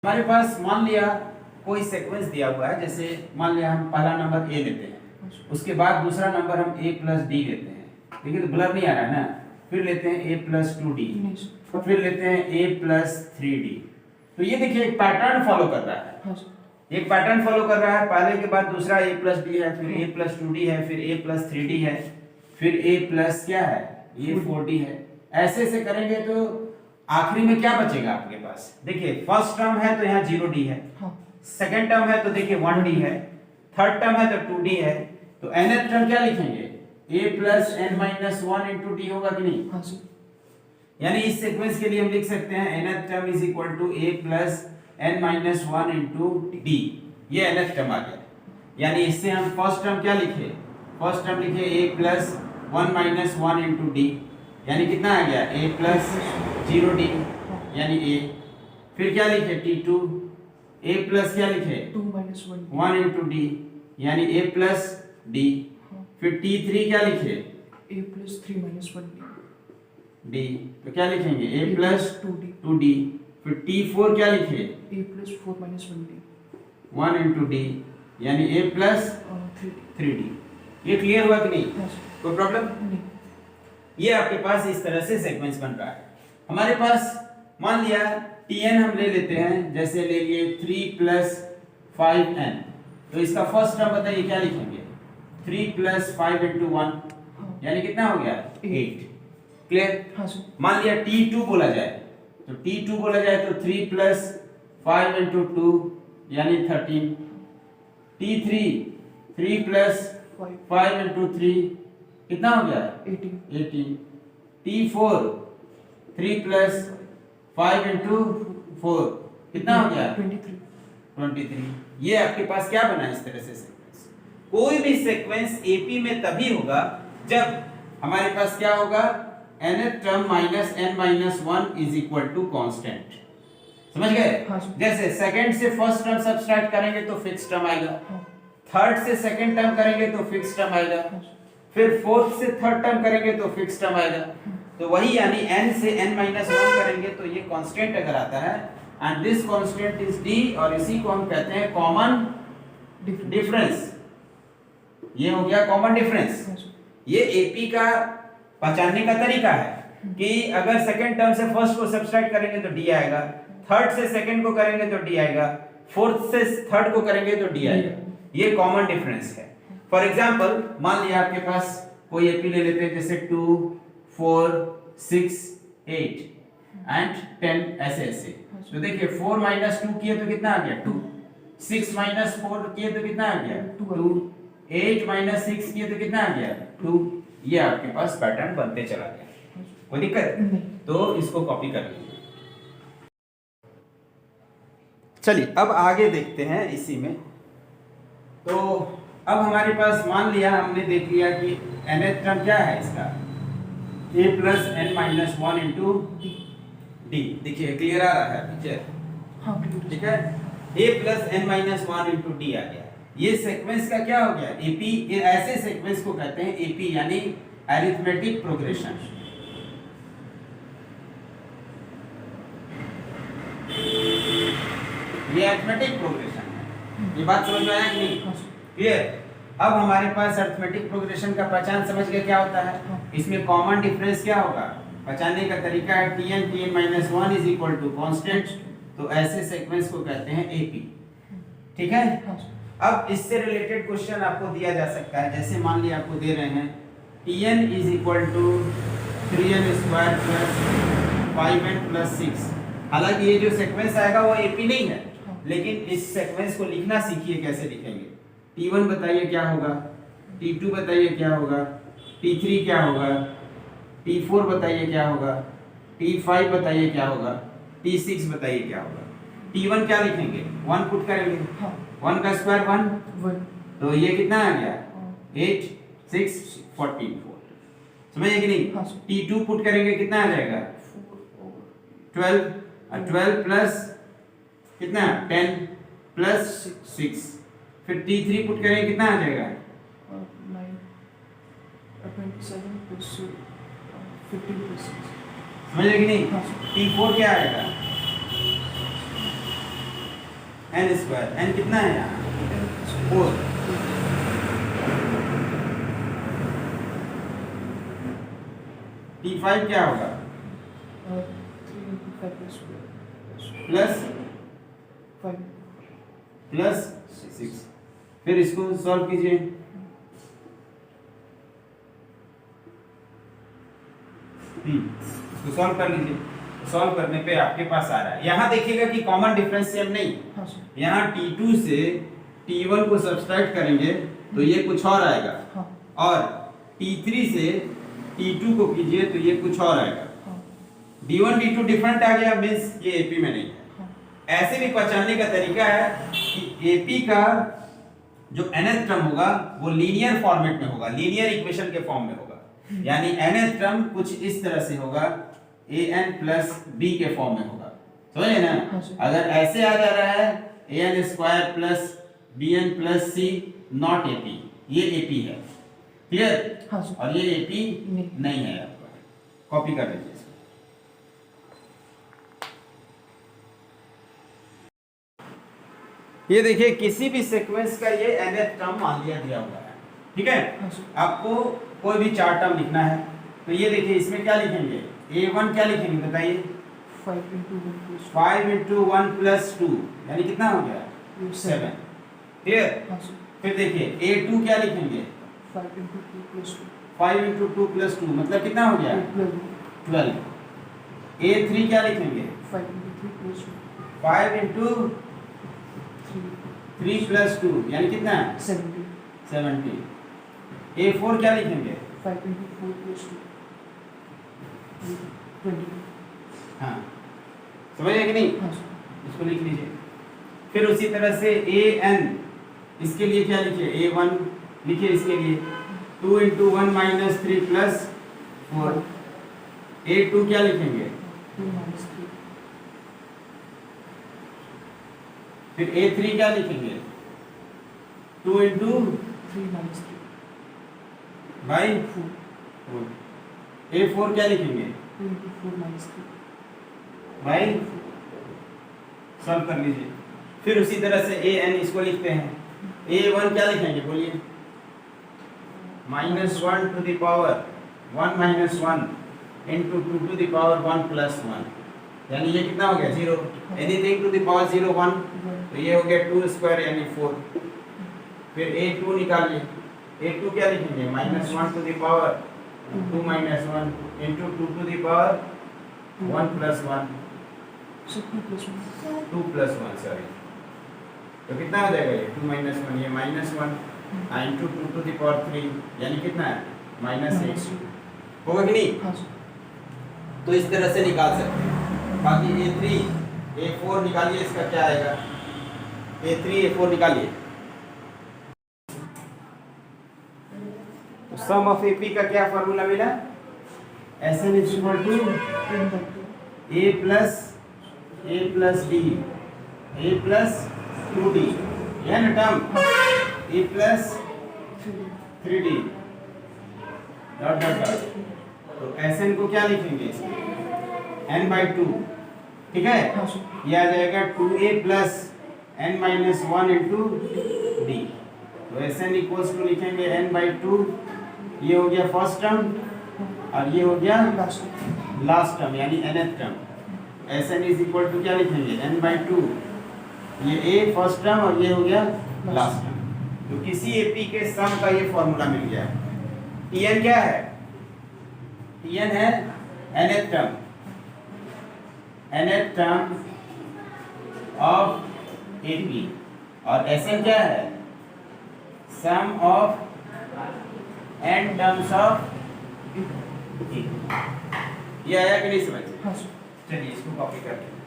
हमारे पास मान लिया कोई सीक्वेंस दिया हुआ है, जैसे मान लिया हम पहला नंबर ए लेते हैं, उसके बाद दूसरा नंबर हम a प्लस डी लेते हैं, देखिए तो ब्लर नहीं आ रहा है ना, फिर लेते हैं a प्लस 2d, फिर लेते हैं a प्लस 3d। तो ये देखिए एक पैटर्न फॉलो कर रहा है, एक पैटर्न फॉलो कर रहा है, पहले के बाद दूसरा a प्लस डी है, फिर a प्लस 2d है, फिर a प्लस 3d है, फिर a प्लस क्या है, a 4d है। ऐसे ऐसे करेंगे तो आखिरी में क्या बचेगा आपके पास, देखिए फर्स्ट टर्म है तो यहाँ 0d है, सेकंड टर्म है तो देखिए 1d है, थर्ड टर्म है तो 2d है, तो nth टर्म क्या लिखेंगे, a plus n minus 1 into D होगा कि नहीं। यानी इस सीक्वेंस के लिए हम लिख सकते हैं nth term is equal to a plus n minus 1 into D, ये nth टर्म आ गया। यानी इससे हम फर्स्ट टर्म क्या लिखे, फर्स्ट टर्म लिखे a plus 1 minus 1 into D, यानी कितना आ गया a प्लस 0d यानी a, फिर क्या लिखे t2, a प्लस क्या लिखे 2 माइनस 1 इंटू डी यानी a प्लस d, फिर t3 क्या लिखे a प्लस 3 माइनस 1 d, तो क्या लिखेंगे a प्लस 2d 2d, फिर t4 क्या लिखे a plus 4 minus 1d 1 into D यानी a प्लस 3d। ये क्लियर हुआ कि नहीं, कोई प्रॉब्लम नहीं। ये आपके पास इस तरह से सीक्वेंस बन रहा है। हमारे पास मान लिया tn हम ले लेते हैं, जैसे ले लिए 3 प्लस 5n, तो इसका फर्स्ट टर्म बताइए क्या लिखेंगे, 3 प्लस 5 इंटू 1 यानी कितना हो गया 8, क्लियर। हाँ सर। मान लिया t2 बोला जाए, तो t2 बोला जाए तो 3 प्लस 5 इंटू 2 यानी 13, t3 3 प्लस 5 इंटू 3 कितना हो गया 18, t4 3 प्लस 5 इंटू 4 कितना हो गया 23। ये आपके पास क्या बना इस तरह से सीक्वेंस। कोई भी सीक्वेंस एपी में तभी होगा जब हमारे पास क्या होगा nth term minus n minus 1 is equal to constant, समझ गए। जैसे सेकंड से फर्स्ट टर्म सब्ट्रैक्ट करेंगे तो फिक्स टर्म आएगा, थर्ड से सेकंड टर्म करेंगे तो फिक्स टर्म आएगा, फिर फोर्थ से थर्ड टर्म करेंगे तो फिक्स टर्म आएगा। तो वही यानी n से n माइनस 1 करेंगे तो ये कांस्टेंट अगर आता है and this constant is d, और इसी को हम कहते हैं कॉमन डिफरेंस। ये हो गया कॉमन डिफरेंस। ये एपी का पहचानने का तरीका है कि अगर सेकंड टर्म से फर्स्ट को सब्ट्रैक्ट करेंगे तो d आएगा, थर्ड से सेकंड को करेंगे तो d आएगा, फोर्थ से थर्ड को करेंगे तो d आएगा। ये कॉमन डिफरेंस है। फॉर एग्जांपल मान लिया आपके पास कोई एपी ले लेते हैं, जैसे 2 4 6 8 एंड 10 ऐसे ऐसे। तो देखिए 4 माइनस 2 किए तो कितना आ गया 2, 6 माइनस 4 किए तो कितना आ गया 2, 8 माइनस 6 किए तो कितना आ गया 2। ये आपके पास पैटर्न बनते चला गया, कोई दिक्कत नहीं। तो इसको कॉपी कर लीजिए। चलिए अब आगे देखते हैं इसी में। तो अब हमारे पास मान लिया हमने देख लिया कि nth टर्म क्या है इसका a plus n minus 1 into D, देखिए क्लियर आ रहा है पिक्चर, हाँ ठीक है। a plus n minus 1 into D आ गया। ये सीक्वेंस का क्या हो गया एपी। ये ऐसे सीक्वेंस को कहते हैं एपी यानी अरिथमेटिक प्रोग्रेशन। ये अरिथमेटिक प्रोग्रेशन है। ये बात समझ में आया कि नहीं, क्लियर। अब हमारे पास अरिथमेटिक प्रोग्रेशन का पहचान समझ गए क्या होता है। इसमें कॉमन डिफरेंस क्या होगा, पहचानने का तरीका है tn minus 1 is equal to constant. तो ऐसे सीक्वेंस को कहते हैं एपी, ठीक है। अब इससे रिलेटेड क्वेश्चन आपको दिया जा सकता है, जैसे मान लिया आपको दे रहे हैं tn is equal to 3n square plus 5n plus 6। हालांकि ये जो सीक्वेंस आएगा वो एपी नहीं है, लेकिन इस सीक्वेंस को लिखना सीखिए कैसे लिखेंगे। t1 बताइए क्या होगा, t2 बताइए क्या होगा, t3 क्या होगा, t4 बताइए क्या होगा, t5 बताइए क्या होगा, t6 बताइए क्या होगा। t1 क्या लिखेंगे 1 पुट करेंगे, 1 का स्क्वायर 1, तो ये कितना आ गया 8 6 14 4, समझिए कि नहीं। t2 पुट करेंगे कितना आ जाएगा 12, 12 प्लस कितना 10 प्लस 6, फिर t3 पुट करेंगे कितना आ जाएगा 27 प्लस 15 प्लस 6, समझिए कि नहीं। t4 क्या आएगा n स्क्वायर, n कितना है यहाँ 4। T5 क्या होगा 3 into 5 plus 4 प्लस 5 प्लस 6। फिर इसको सॉल्व कीजिए। इसको सॉल्व कर लीजिए। सॉल्व करने पे आपके पास आ रहा है, यहाँ देखिएगा कि कॉमन डिफरेंस सेम नहीं, हाँ सर यहाँ T2 से T1 को सब्सट्रैक्ट करेंगे तो ये कुछ और आएगा, हाँ और T3 से T2 को कीजिए तो ये कुछ और आएगा। हाँ D1 D2 डिफरेंट आ गया, मींस ये AP में नहीं है। हाँ ऐसे भी पहचानने का तरीका है कि AP का जो nth टर्म होगा वो लीनियर फॉर्मेट में होगा, लीनियर इक्वेशन के फॉर्म में होगा। यानी nth टर्म कुछ इस तरह से होगा, an प्लस b के फॉर्म में होगा, समझे ना। हाँ सर। अगर ऐसे आ जा रहा है an square plus bn plus c not AP, ये AP है, क्लियर। हाँ सर। और ये AP नहीं है आपका, कॉपी कर लीजिए इसको। ये देखिए किसी भी सीक्वेंस का ये nth टर्म मान लिया दिया हुआ है, ठीक है। हाँ सर। आपको कोई भी 4 टर्म लिखना है तो ये देखिए इसमें क्या लिखेंगे, a1 क्या लिखेंगे बताइए 5 into 1 plus 5 into 1 plus 2 यानी कितना हो गया 2 7, क्लियर। हाँ सर। फिर देखिए a2 क्या लिखेंगे 5 into 2 plus 2 5 into 2 plus 2 मतलब कितना हो गया 12। a3 क्या लिखेंगे 5 into 3 plus 2 5 into 3 plus 2 यानी कितना 70 70। a4 क्या लिखेंगे 5 into 4 plus 2 20 हाँ, समझिए कि नहीं, हाँ सर। इसको लिख लीजिए। फिर उसी तरह से an, इसके लिए क्या लिखिए a1 लिखिए, इसके लिए 2 into 1 minus 3 plus 4। a2 क्या लिखेंगे 2 minus 3 फिर a3 क्या लिखेंगे 2 into 3 minus 3 बाई 4 a4 क्या लिखेंगे 2 into 4 minus 3 बाई, सॉल्व कर लीजिए। फिर उसी तरह से an इसको लिखते हैं, a1 क्या लिखेंगे बोलिए -1 to the power 1 minus 1 into 2 to the power 1 plus 1, यानी ये कितना हो गया 0। एनीथिंग टू द पावर 0 1, तो ये हो गया 2 स्क्वायर यानी 4। फिर a2 निकालिए, a2 क्या लिखेंगे -1 to the power 2 minus 1 into 2 to the power 1 plus 1, so 2 plus 1 2 plus 1 sorry, तो कितना हो जाएगा ये 2 minus 1, ये -1 into 2 to the power 3 यानी कितना है -8, होगा कि नहीं। हाँ सर। तो इस तरह से निकाल सकते हैं। बाकी a3 a4 निकालिए, इसका क्या आएगा a3 a4 निकालिए। तो सम ऑफ AP का क्या फार्मूला मिला Sn is equal to 10 by 2 a plus d a plus 2d, यह ना term a plus 3d dot dot dot. तो Sn को क्या लिखेंगे n by 2, ठीक है। हाँ सर। ये आ जाएगा 2a plus n minus 1 into d। तो Sn equals to लिखेंगे n by 2, ये हो गया फर्स्ट टर्म और ये हो गया लास्ट टर्म यानी nth term. Sn is equal to क्या लिखेंगे n by 2, ये a फर्स्ट टर्म और ये हो गया लास्ट टर्म। तो किसी AP के सम का ये फॉर्मूला मिल गया। Tn क्या है, Tn है nth term, nth term of AP, और Sn क्या है sum of n terms of AP। ये आया कि नहीं समझ, हाँ सर। चलिए इसको कॉपी करते हैं।